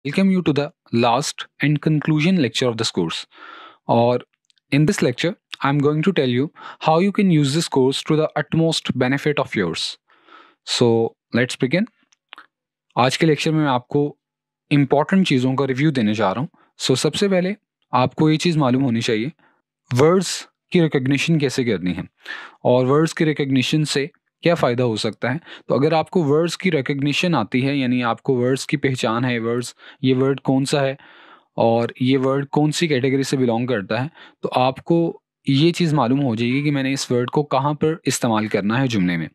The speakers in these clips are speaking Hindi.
Welcome you to the last and conclusion lecture of this course. Or in this lecture, I'm going to tell you how you can use this course to the utmost benefit of yours. So let's begin. आज के लेक्चर में मैं आपको इम्पॉर्टेंट चीज़ों का रिव्यू देने जा रहा हूँ. सबसे पहले आपको ये चीज़ मालूम होनी चाहिए वर्ड्स की रिकग्निशन कैसे करनी है और वर्ड्स की रिकग्निशन से क्या फ़ायदा हो सकता है. तो अगर आपको वर्ड्स की रिकग्निशन आती है, यानी आपको वर्ड्स की पहचान है, वर्ड्स ये वर्ड कौन सा है और ये वर्ड कौन सी कैटेगरी से बिलोंग करता है, तो आपको ये चीज़ मालूम हो जाएगी कि मैंने इस वर्ड को कहाँ पर इस्तेमाल करना है जुमले में.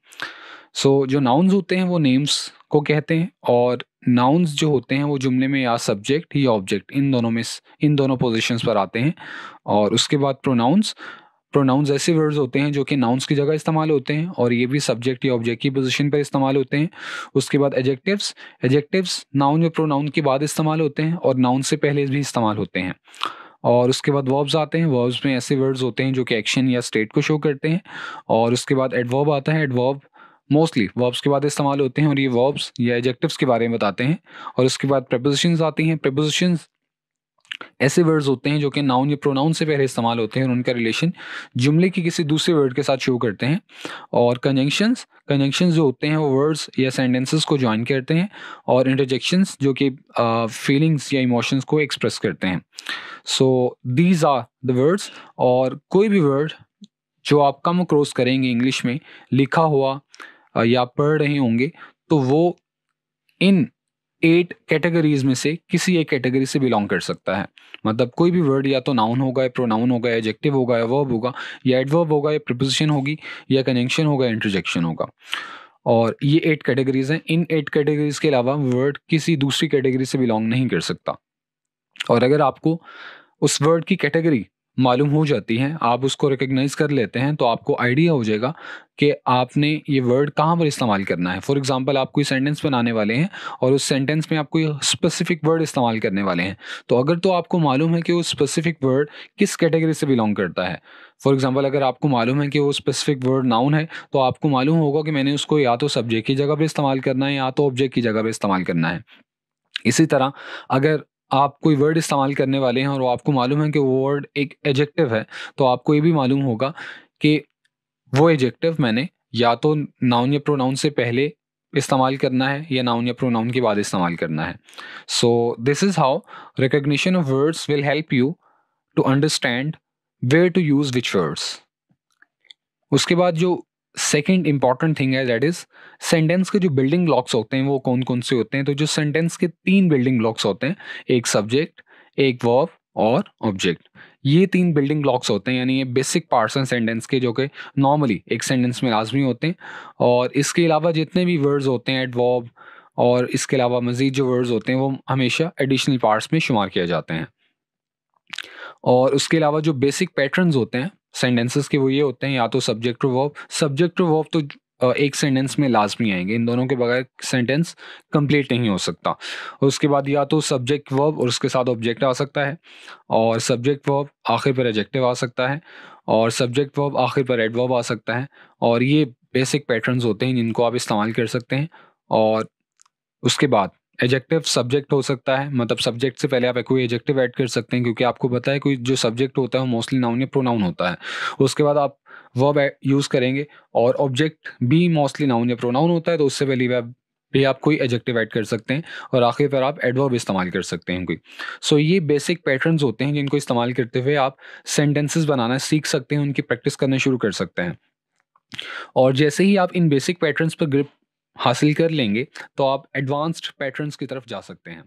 जो नाउन्स होते हैं वो नेम्स को कहते हैं, और नाउन्स जो होते हैं वो जुमले में या सब्जेक्ट या ऑब्जेक्ट इन दोनों पोजीशंस पर आते हैं. और उसके बाद प्रोनाउंस प्रोनाउंस ऐसे वर्ड्स होते हैं जो कि नाउन्स की जगह इस्तेमाल होते हैं और ये भी सब्जेक्ट या ऑब्जेक्ट की पोजीशन पर इस्तेमाल होते हैं. उसके बाद एडजेक्टिव्स नाउन या प्रोनाउन के बाद इस्तेमाल होते हैं और नाउन से पहले भी इस्तेमाल होते हैं. और उसके बाद वर्ब्स आते हैं. वर्ब्स में ऐसे वर्ड्स होते हैं जो कि एक्शन या स्टेट को शो करते हैं. और उसके बाद एडवर्ब आता है. एडवर्ब मोस्टली वर्ब्स के बाद इस्तेमाल होते हैं और ये वर्ब्स या एडजेक्टिव्स के बारे में बताते हैं. और उसके बाद प्रीपोजिशंस आती हैं. प्रीपोजिशंस ऐसे वर्ड्स होते हैं जो कि नाउन या प्रोनाउन से पहले इस्तेमाल होते हैं और उनका रिलेशन जुमले की किसी दूसरे वर्ड के साथ शो करते हैं. और कंजंक्शंस जो होते हैं वो वर्ड्स या सेंटेंसेस को ज्वाइन करते हैं. और इंटरजेक्शंस जो कि फीलिंग्स या इमोशंस को एक्सप्रेस करते हैं. These are the words. और कोई भी वर्ड जो आप कम क्रॉस करेंगे इंग्लिश में लिखा हुआ या पढ़ रहे होंगे, तो वो इन 8 कैटेगरीज में से किसी एक कैटेगरी से बिलोंग कर सकता है. मतलब कोई भी वर्ड या तो नाउन होगा, या प्रोनाउन होगा, या एडजेक्टिव होगा, या वर्ब होगा, या एडवर्ब होगा, या प्रीपोजिशन होगी, या कंजंक्शन होगा, या इंटरजेक्शन होगा. और ये 8 कैटेगरीज हैं. इन 8 कैटेगरीज के अलावा वर्ड किसी दूसरी कैटेगरी से बिलोंग नहीं कर सकता. और अगर आपको उस वर्ड की कैटेगरी मालूम हो जाती है, आप उसको रिकग्नाइज कर लेते हैं, तो आपको आइडिया हो जाएगा कि आपने ये वर्ड कहाँ पर इस्तेमाल करना है. फॉर एग्जांपल, आप कोई सेंटेंस बनाने वाले हैं और उस सेंटेंस में आप कोई स्पेसिफिक वर्ड इस्तेमाल करने वाले हैं. तो अगर तो आपको मालूम है कि वो स्पेसिफिक वर्ड किस कैटेगरी से बिलोंग करता है. फॉर एग्जाम्पल, अगर आपको मालूम है कि वो स्पेसिफिक वर्ड नाउन है, तो आपको मालूम होगा कि मैंने उसको या तो सब्जेक्ट की जगह पर इस्तेमाल करना है या तो ऑब्जेक्ट की जगह पर इस्तेमाल करना है. इसी तरह अगर आप कोई वर्ड इस्तेमाल करने वाले हैं और आपको मालूम है कि वो वर्ड एक एडजेक्टिव है, तो आपको ये भी मालूम होगा कि वो एडजेक्टिव मैंने या तो नाउन या प्रोनाउन से पहले इस्तेमाल करना है या नाउन या प्रोनाउन के बाद इस्तेमाल करना है. This is how recognition of words will help you to understand where to use which words. उसके बाद जो सेकेंड इंपॉर्टेंट थिंग है, दैट इज सेंटेंस के जो बिल्डिंग ब्लॉक्स होते हैं वो कौन कौन से होते हैं. तो जो सेंटेंस के 3 बिल्डिंग ब्लॉक्स होते हैं, एक सब्जेक्ट, एक वर्ब और ऑब्जेक्ट. ये 3 बिल्डिंग ब्लॉक्स होते हैं, यानी ये बेसिक पार्ट्स हैं सेंटेंस के जो कि नॉर्मली एक सेंटेंस में लाजमी होते हैं. और इसके अलावा जितने भी वर्ड्स होते हैं एडवर्ब और इसके अलावा मज़ीद जो वर्ड्स होते हैं वो हमेशा एडिशनल पार्ट्स में शुमार किए जाते हैं. और उसके अलावा जो बेसिक पैटर्न्स होते हैं सेंटेंसेस के वो ये होते हैं, या तो subject to verb. Subject to verb तो एक सेंटेंस में लाजमी आएंगे. इन दोनों के बगैर सेंटेंस कंप्लीट नहीं हो सकता. उसके बाद या तो सब्जेक्ट वर्ब और उसके साथ ऑब्जेक्ट आ सकता है, और सब्जेक्ट वर्ब आखिर पर एडजेक्टिव आ सकता है, और सब्जेक्ट वर्ब आखिर पर एडवर्ब आ सकता है. और ये बेसिक पैटर्न्स होते हैं जिनको आप इस्तेमाल कर सकते हैं. और उसके बाद एडजेक्टिव सब्जेक्ट हो सकता है, मतलब सब्जेक्ट से पहले आप कोई एडजेक्टिव ऐड कर सकते हैं, क्योंकि आपको पता है कोई जो सब्जेक्ट होता है वो मोस्टली नाउन या प्रोनाउन होता है. उसके बाद आप वर्ब यूज़ करेंगे, और ऑब्जेक्ट भी मोस्टली नाउन या प्रोनाउन होता है, तो उससे पहले भी आप कोई एडजेक्टिव ऐड कर सकते हैं, और आखिर पर आप एडवर्ब इस्तेमाल कर सकते हैं कोई. ये बेसिक पैटर्न्स होते हैं जिनको इस्तेमाल करते हुए आप सेंटेंसेस बनाना सीख सकते हैं, उनकी प्रैक्टिस करना शुरू कर सकते हैं. और जैसे ही आप इन बेसिक पैटर्न्स पर ग्रिप हासिल कर लेंगे, तो आप एडवांस्ड पैटर्न्स की तरफ जा सकते हैं.